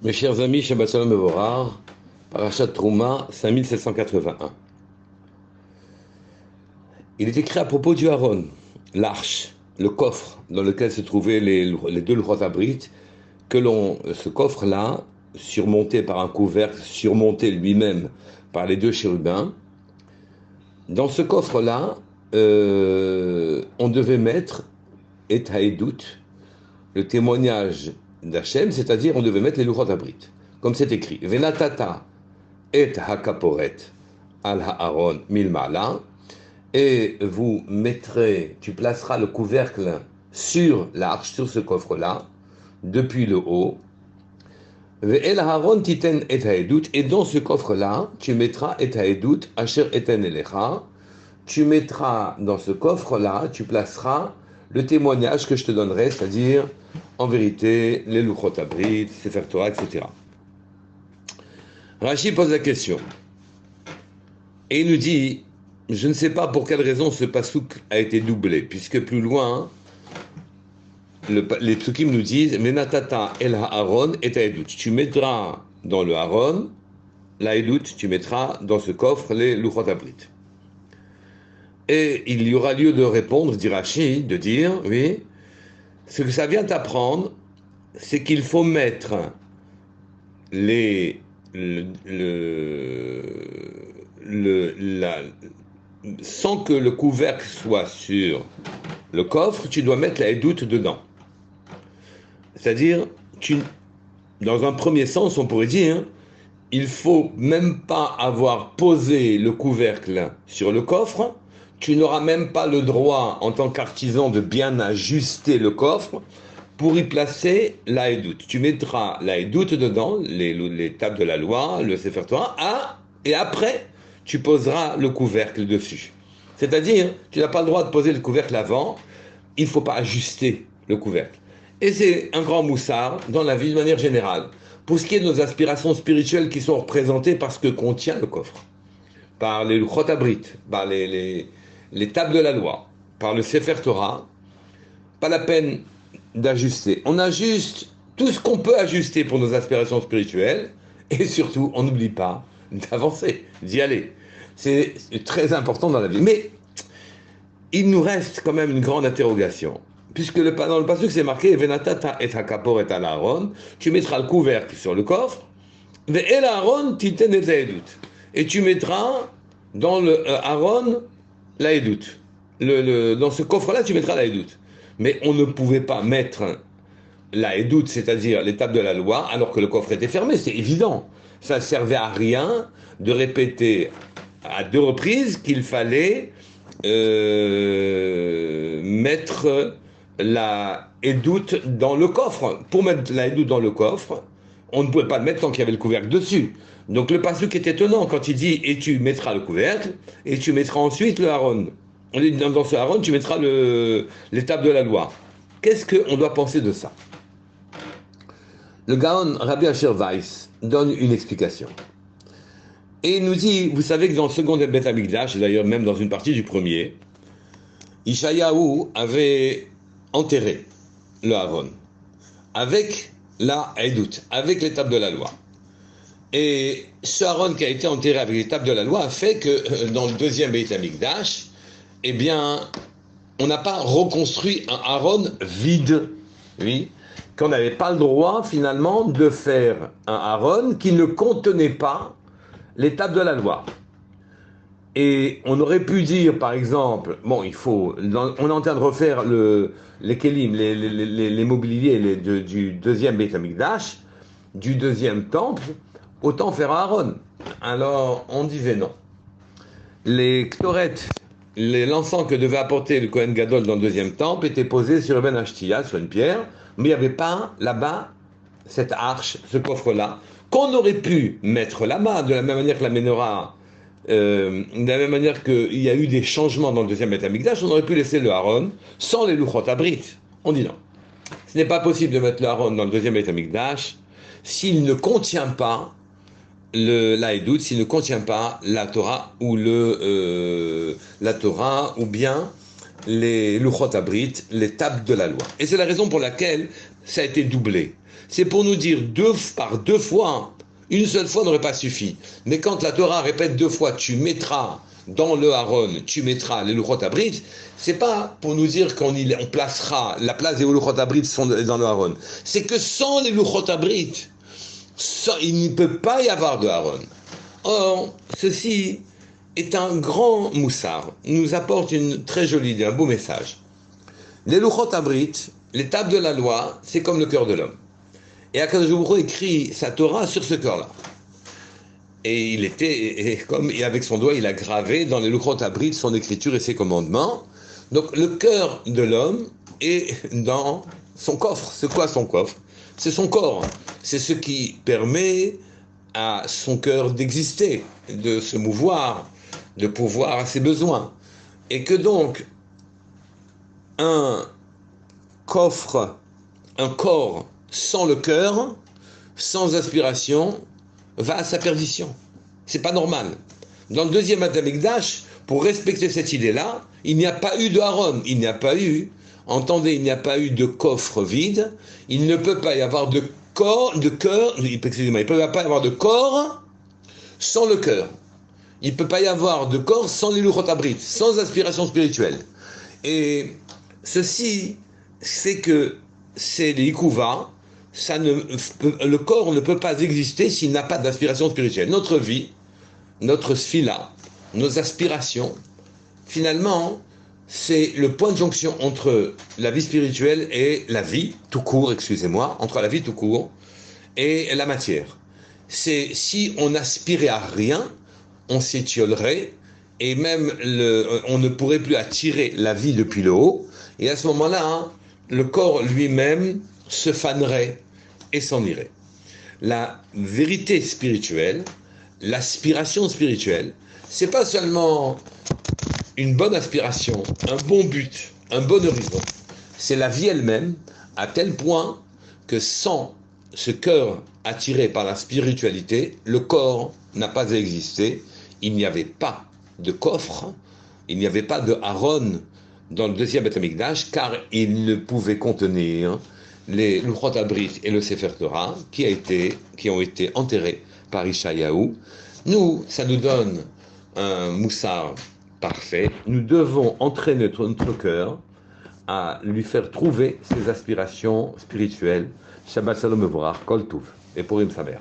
Mes chers amis, Shabbat Shalom Mevorach, Parashat Trouma 5781. Il est écrit à propos du Aaron, l'arche, le coffre dans lequel se trouvaient les deux Luchot Abrit, ce coffre-là, surmonté par un couvercle, surmonté lui-même par les deux chérubins, dans ce coffre-là, on devait mettre et Haïdout, le témoignage d'Hachem, c'est-à-dire on devait mettre les Luchot Abrit, comme c'est écrit. Venatata et hakaporet al haaron milmala, et vous mettrez, tu placeras le couvercle sur l'arche, sur ce coffre-là, depuis le haut. Ve'el haaron titen et haedut, et dans ce coffre-là, tu mettras et haedut asher eten elecha, tu mettras dans ce coffre-là, tu placeras le témoignage que je te donnerai, c'est-à-dire, en vérité, les Luchot Abrit, Sefer Torah, etc. Rashi pose la question. Et il nous dit, je ne sais pas pour quelle raison ce pasouk a été doublé, puisque plus loin, les psukim nous disent, Menatata el haaron et haedut. Tu mettras dans le haaron, la haedut, tu mettras dans ce coffre les Luchot Abrit. Et il y aura lieu de répondre, dit Rashi, de dire, oui, ce que ça vient t'apprendre, c'est qu'il faut mettre sans que le couvercle soit sur le coffre, tu dois mettre la haïdoute dedans. C'est-à-dire, dans un premier sens, on pourrait dire, il faut même pas avoir posé le couvercle sur le coffre, tu n'auras même pas le droit, en tant qu'artisan, de bien ajuster le coffre pour y placer la haïdoute. Tu mettras la haïdoute dedans, les tables de la loi, le Sefer Torah, et après, tu poseras le couvercle dessus. C'est-à-dire, tu n'as pas le droit de poser le couvercle avant, il ne faut pas ajuster le couvercle. Et c'est un grand moussard dans la vie de manière générale. Pour ce qui est de nos aspirations spirituelles qui sont représentées par ce que contient le coffre, par les Luchot Abrit, par les tables de la loi, par le Sefer Torah, pas la peine d'ajuster. On ajuste tout ce qu'on peut ajuster pour nos aspirations spirituelles, et surtout, on n'oublie pas d'avancer, d'y aller. C'est très important dans la vie. Mais il nous reste quand même une grande interrogation. Puisque dans le passage c'est marqué Venatata et hakapor et al Aaron, tu mettras le couvercle sur le coffre, ve'el Aaron titen et haedut, et tu mettras dans le Aaron la haedut. Dans ce coffre-là, tu mettras la haedut. Mais on ne pouvait pas mettre la haedut, c'est-à-dire l'étape de la loi, alors que le coffre était fermé, c'est évident. Ça ne servait à rien de répéter à deux reprises qu'il fallait mettre la haedut dans le coffre. Pour mettre la haedut dans le coffre, on ne pouvait pas le mettre tant qu'il y avait le couvercle dessus. Donc le pasuk est étonnant quand il dit « et tu mettras le couvercle, et tu mettras ensuite le haron ». Dans ce haron, tu mettras l'étape de la loi. Qu'est-ce qu'on doit penser de ça? Le Gaon Rabbi Asher Weiss donne une explication. Et il nous dit, vous savez que dans le second Beth Amikdash, d'ailleurs même dans une partie du premier, Ishayahu avait enterré le haron avec la haïdout, avec l'étape de la loi. Et ce haron qui a été enterré avec l'étape de la loi a fait que dans le deuxième Beth Amikdash, eh bien, on n'a pas reconstruit un haron vide, oui, qu'on n'avait pas le droit finalement de faire un haron qui ne contenait pas l'étape de la loi. Et on aurait pu dire, par exemple, bon, on est en train de refaire les kelim, les mobiliers du deuxième Beit Hamikdash, du deuxième temple, autant faire un haron. Alors, on disait non. Les ktoret, l'encens que devait apporter le Kohen Gadol dans le deuxième temple était posé sur Ben Ashtia, sur une pierre, mais il n'y avait pas là-bas cette arche, ce coffre-là, qu'on aurait pu mettre là-bas, de la même manière que la menorah, de la même manière qu'il y a eu des changements dans le deuxième Beth Amikdash, on aurait pu laisser le haron sans les Luchot Abrit. On dit non. Ce n'est pas possible de mettre le haron dans le deuxième Beth Amikdash s'il ne contient pas la haïdout, s'il ne contient pas la Torah ou la Torah ou bien les Luchot Abrit, les tables de la loi. Et c'est la raison pour laquelle ça a été doublé. c'est pour nous dire par deux fois. Une seule fois n'aurait pas suffi. Mais quand la Torah répète deux fois, tu mettras dans le Haron, tu mettras les Luchot Abrit, c'est pas pour nous dire qu'on placera la place des Luchot Abrit sont dans le Haron. C'est que sans les Luchot Abrit, il ne peut pas y avoir de Haron. Or, ceci est un grand moussard, nous apporte une très jolie idée, un beau message. Les Luchot Abrit, les tables de la loi, c'est comme le cœur de l'homme. Et Akadosh Baruch Hu écrit sa Torah sur ce cœur-là. Et et avec son doigt, il a gravé dans les Luchot Abrit son écriture et ses commandements. Donc le cœur de l'homme est dans son coffre. C'est quoi son coffre? C'est son corps. C'est ce qui permet à son cœur d'exister, de se mouvoir, de pouvoir à ses besoins. Et que donc, un corps sans le cœur, sans aspiration, va à sa perdition. C'est pas normal. Dans le deuxième Beth Amikdash, pour respecter cette idée-là, il n'y a pas eu de Haron, il n'y a pas eu, entendez, il n'y a pas eu de coffre vide, il ne peut pas y avoir de cœur, il ne peut pas y avoir de corps sans le cœur. Il ne peut pas y avoir de corps sans les Luchot Abrit, sans aspiration spirituelle. Et ceci, c'est que c'est les Ikuva, le corps ne peut pas exister s'il n'a pas d'aspiration spirituelle. Notre vie, notre sphila, nos aspirations, finalement, c'est le point de jonction entre la vie spirituelle et la vie tout court, entre la vie tout court et la matière. C'est si on aspirait à rien, on s'étiolerait et même on ne pourrait plus attirer la vie depuis le haut. Et à ce moment-là, le corps lui-même se fanerait et s'en irait. La vérité spirituelle, l'aspiration spirituelle, c'est pas seulement une bonne aspiration, un bon but, un bon horizon. C'est la vie elle-même, à tel point que sans ce cœur attiré par la spiritualité, le corps n'a pas existé. Il n'y avait pas de coffre, il n'y avait pas de Haron dans le deuxième Beth Amikdash, car il ne pouvait contenir les Luchot Abrit et le Sefer Torah qui ont été enterrés par Ishayahu. Nous, ça nous donne un moussard parfait. Nous devons entraîner notre cœur à lui faire trouver ses aspirations spirituelles. Shabbat Shalom Mevorach, Kol Tuv, et Purim Samer.